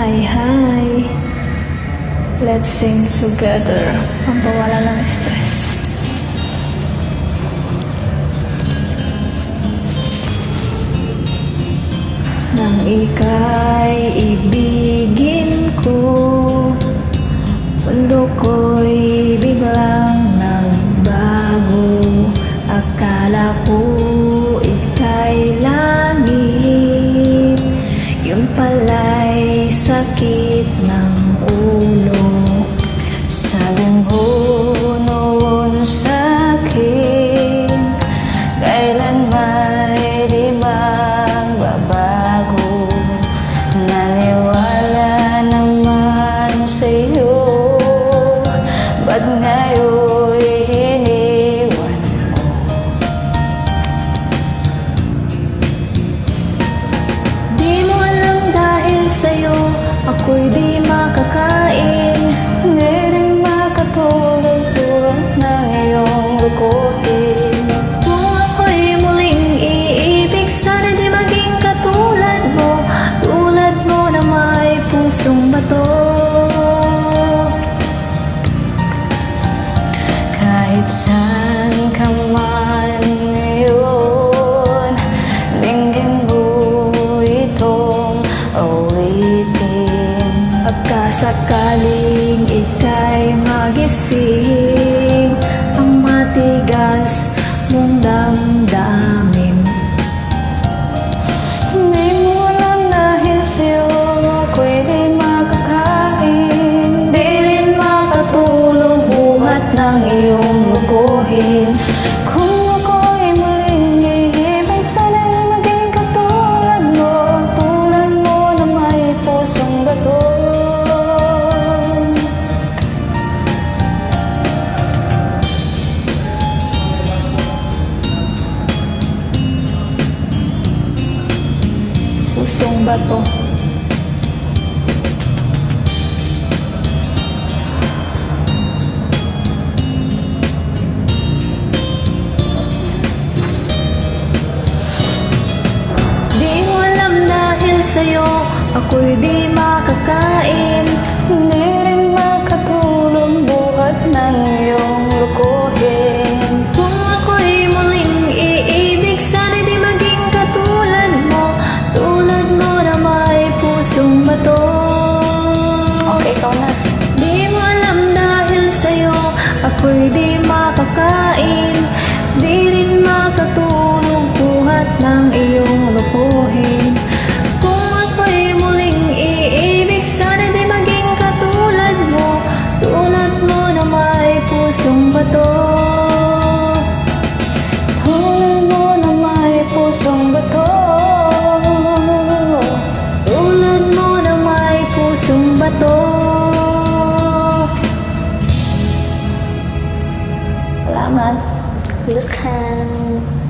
Hi, hi. Let's sing together. Pampawala ng stress. Nang ika'y ibigin ko, mundo ko'y biglang nagbago. Akala ko ika'y langit, yun pala'y sakit ng ulo. Sabing ho noon sa'kin, kailan may di magbabago. Naniwala naman sa'yo, ba't ngayon'y iniwan mo? Di mo alam dahil sa'yo ako'y di makakain, di rin makatulog tulad ng iyong lukuhin. Kung ako'y muling iibig, sana di maging katulad mo na may pusong bato. Kahit saan ka man ngayon, dinggin mo itong awitin. Pagkasakaling ika'y magising, ang matigas mong damdamin. Hindi mo alam dahil sa'yo ako'y di makakain, di rin makatulog buhat ng iyong lukuhin. Kung ako'y muling iibig, sana maging katulad mo na may pusong bato. Pusong bato. Di mo alam dahil sa'yo ako'y di makakain, di rin makatulog buhat ng iyong lukuhin. Kung ako'y muling iibig, sana di maging katulad mo na may pusong bato. Okay, ikaw na. Di mo alam dahil sa'yo ako'y di makakain, di rin makatulog buhat ng iyong lukuhin. Kung ako'y muling iibig, sana di maging katulad mo na may pusong bato. Tulad mo na may pusong bato, tulad mo na may pusong bato. Salamat. Welcome.